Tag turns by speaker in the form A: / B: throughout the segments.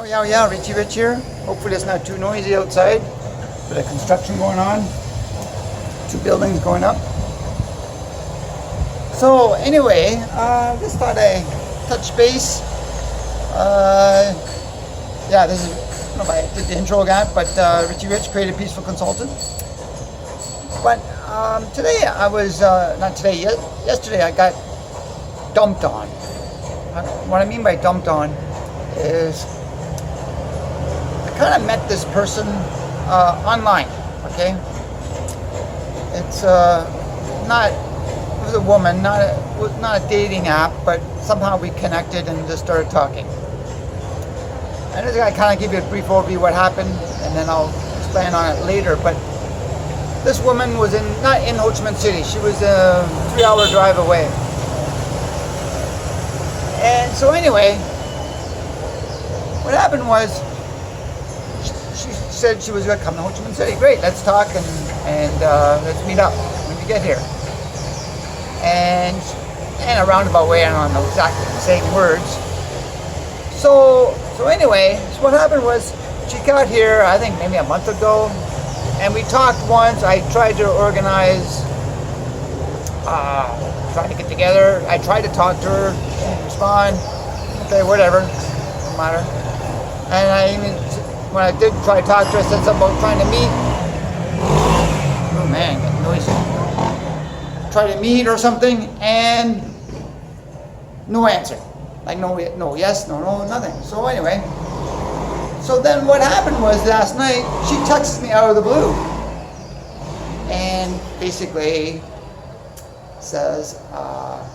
A: Yeah, Richie Rich here. Hopefully it's not too noisy outside. Bit of construction going on. 2 buildings going up. So anyway, just thought I'd touch base. This is, I don't know if I did the intro again, but Richie Rich, Creative Peaceful Consultant. But today I was, yesterday I got dumped on. What I mean by dumped on is I kind of met this person online, okay? It's it was a woman, not a dating app, but somehow we connected and just started talking. And I'm just gonna kind of give you a brief overview of what happened, and then I'll expand on it later. But this woman was not in Ho Chi Minh City. She was a 3-hour drive away. And so anyway, what happened was she said she was going to come to Ho Chi Minh City. Great, let's talk and let's meet up when you get here. And in a roundabout way, I don't know exactly the same words. So anyway, so what happened was she got here, I think maybe a month ago, and we talked once. I tried to organize, trying to get together. I tried to talk to her, she didn't respond. Okay, whatever, doesn't matter. And I even, when I did try to talk to her, I said something about trying to meet. Oh man, getting noisy. Try to meet or something, and no answer. Like no, yes, no, nothing. So anyway, so then what happened was last night she texted me out of the blue, and basically says, I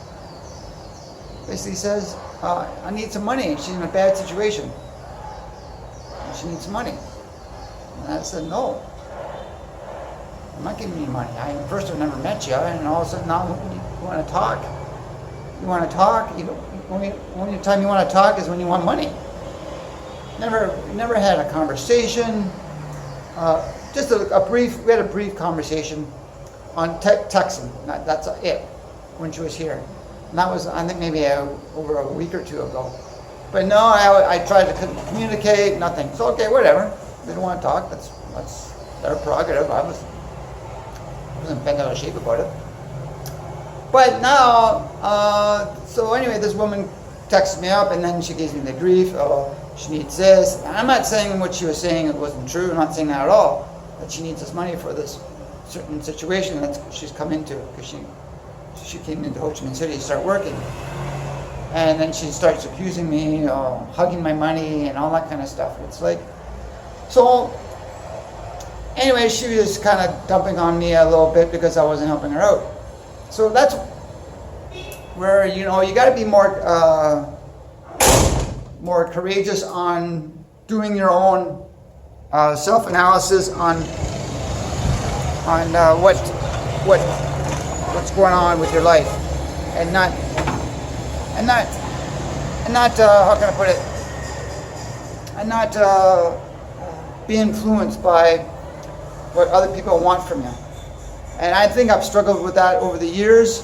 A: need some money. She's in a bad situation. She needs money. And I said, no. I'm not giving you money. First I've never met you, and all of a sudden now you want to talk. You want to talk. Only time you want to talk is when you want money. Never had a conversation. Just we had a brief conversation on texting. That's it. When she was here, and that was, I think, maybe over a week or 2 ago. But no, I tried to communicate. Nothing. So okay, whatever. They don't want to talk. That's their prerogative. I wasn't bent out of shape about it. But now, so anyway, this woman texted me up, and then she gives me the grief. Oh, she needs this. And I'm not saying what she was saying it wasn't true. I'm not saying that at all. That she needs this money for this certain situation that she's come into, because she came into Ho Chi Minh City to start working. And then she starts accusing me of hugging my money and all that kind of stuff. It's like, so anyway, she was kind of dumping on me a little bit because I wasn't helping her out. So that's where, you got to be more courageous on doing your own self-analysis on what's going on with your life, and not how can I put it? And not be influenced by what other people want from you. And I think I've struggled with that over the years.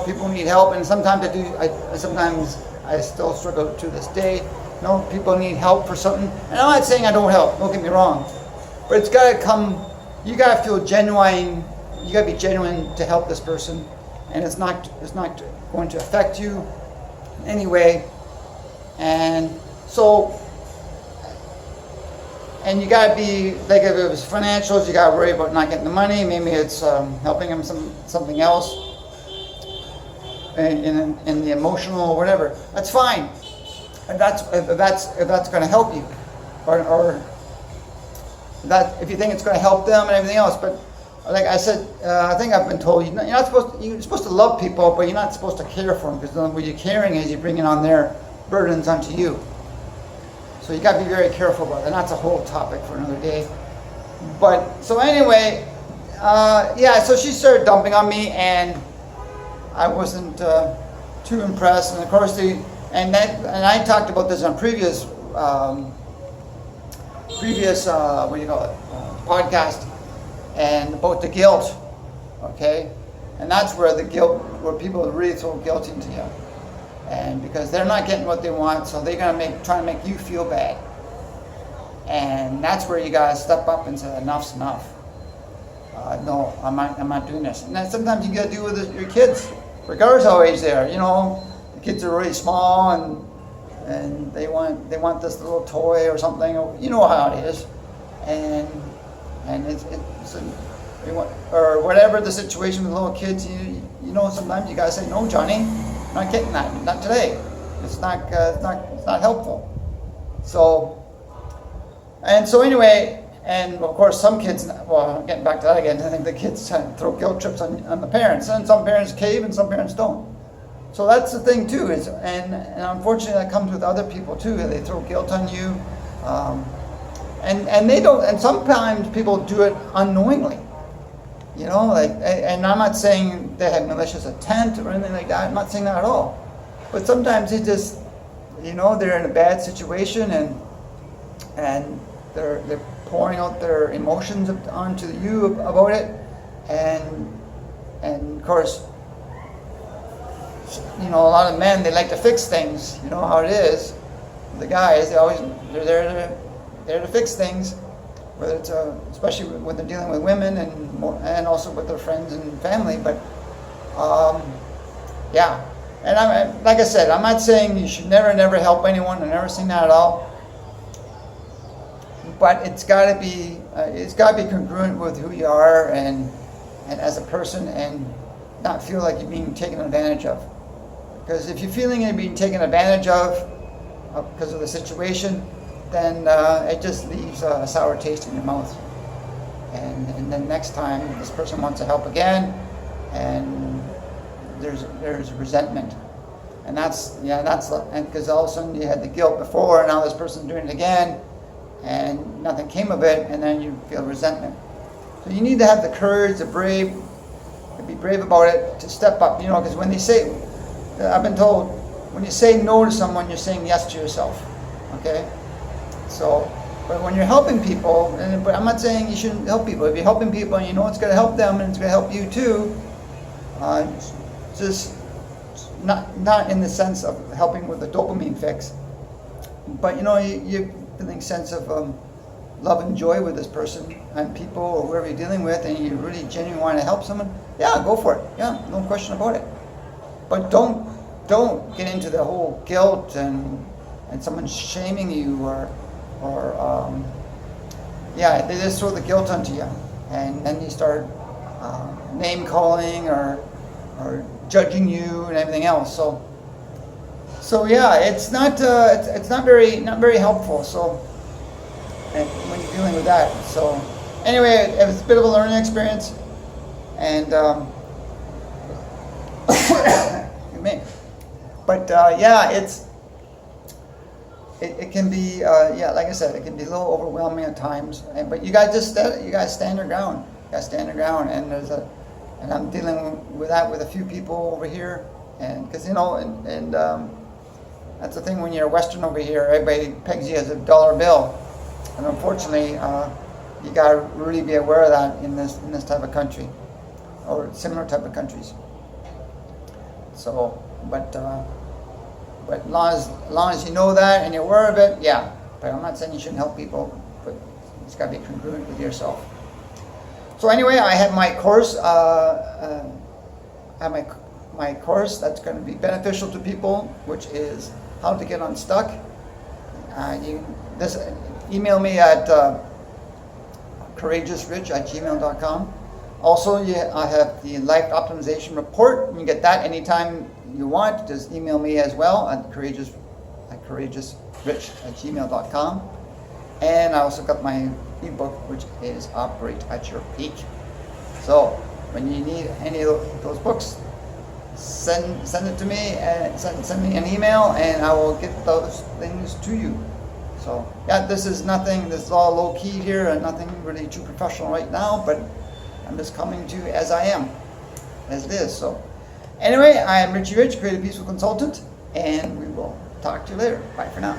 A: People need help, and sometimes I do. Sometimes I still struggle to this day. People need help for something, and I'm not saying I don't help. Don't get me wrong, but it's got to come. You got to feel genuine. You got to be genuine to help this person, and it's not going to affect you in any way. And so, and you got to be, like, if it was financials, you got to worry about not getting the money. Maybe it's helping them something else, and the emotional or whatever. That's fine. If that's going to help you, or that if you think it's going to help them and everything else. But like I said, I think I've been told you're supposed to love people, but you're not supposed to care for them, because what you're caring is you're bringing on their burdens onto you. So you got to be very careful about it, and that's a whole topic for another day. But so anyway, so she started dumping on me, and I wasn't too impressed. And of course, and I talked about this on previous podcast, and about the guilt, okay? And that's where where people really throw guilt into you. And because they're not getting what they want, so they're gonna try to make you feel bad. And that's where you gotta step up and say enough's enough. No, I'm not doing this. And then sometimes you gotta do with your kids, regardless of how age they are. You know, the kids are really small and they want this little toy or something. You know how it is, and it's or whatever the situation with little kids. You know, sometimes you gotta say no, Johnny, I'm not getting that. Not today. It's not helpful. So anyway, and of course some kids, well, getting back to that again, I think the kids throw guilt trips on the parents, and some parents cave and some parents don't. So that's the thing too, and unfortunately that comes with other people too. They throw guilt on you, and they don't, and sometimes people do it unknowingly. You know, like, and I'm not saying they have malicious intent or anything like that. I'm not saying that at all. But sometimes they just, you know, they're in a bad situation and they're pouring out their emotions onto you about it, and of course, you know, a lot of men, they like to fix things. You know how it is. The guys, they're there to fix things, whether it's especially when they're dealing with women and also with their friends and family. But yeah. And like I said, I'm not saying you should never help anyone. I've never seen that at all. But it's got to be congruent with who you are and as a person, and not feel like you're being taken advantage of. Because if you're feeling you're being taken advantage of because of the situation, then it just leaves a sour taste in your mouth. And then next time this person wants to help again, and there's resentment, and that's because all of a sudden you had the guilt before, and now this person's doing it again, and nothing came of it, and then you feel resentment. So you need to have the courage, to be brave about it, to step up. You know, because when they say, I've been told, when you say no to someone, you're saying yes to yourself. Okay, so. But when you're helping people, but I'm not saying you shouldn't help people. If you're helping people and you know it's going to help them and it's going to help you too, just not in the sense of helping with a dopamine fix, but you know, you're feeling sense of love and joy with this person and people or whoever you're dealing with, and you really genuinely want to help someone, yeah, go for it. Yeah, no question about it. But don't get into the whole guilt and someone shaming you or yeah, they just throw the guilt onto you, and then you start name calling or judging you and everything else. So yeah, it's not very helpful. So, and when you're dealing with that. So anyway, it was a bit of a learning experience, and excuse me. But yeah, it can be yeah, like I said, it can be a little overwhelming at times. But you guys stand your ground. You guys stand your ground, and I'm dealing with that with a few people over here, and because you know, and that's the thing when you're Western over here, everybody pegs you as a dollar bill, and unfortunately, you gotta really be aware of that in this type of country, or similar type of countries. So, but as long as you know that and you're aware of it, yeah. But I'm not saying you shouldn't help people, but it's got to be congruent with yourself. So anyway, I have my course. I have my course that's going to be beneficial to people, which is how to get unstuck. Email me at courageousrich@gmail.com. Also, I have the life optimization report. You can get that anytime you want. Just email me as well at courageousrich@gmail.com. And I also got my ebook, which is Operate at Your Peak. So when you need any of those books, send it to me and send me an email, and I will get those things to you. So yeah, this is all low key here and nothing really too professional right now, but I'm just coming to you as I am, as it is. So anyway, I am Richie Rich, Creative Peaceful Consultant, and we will talk to you later. Bye for now.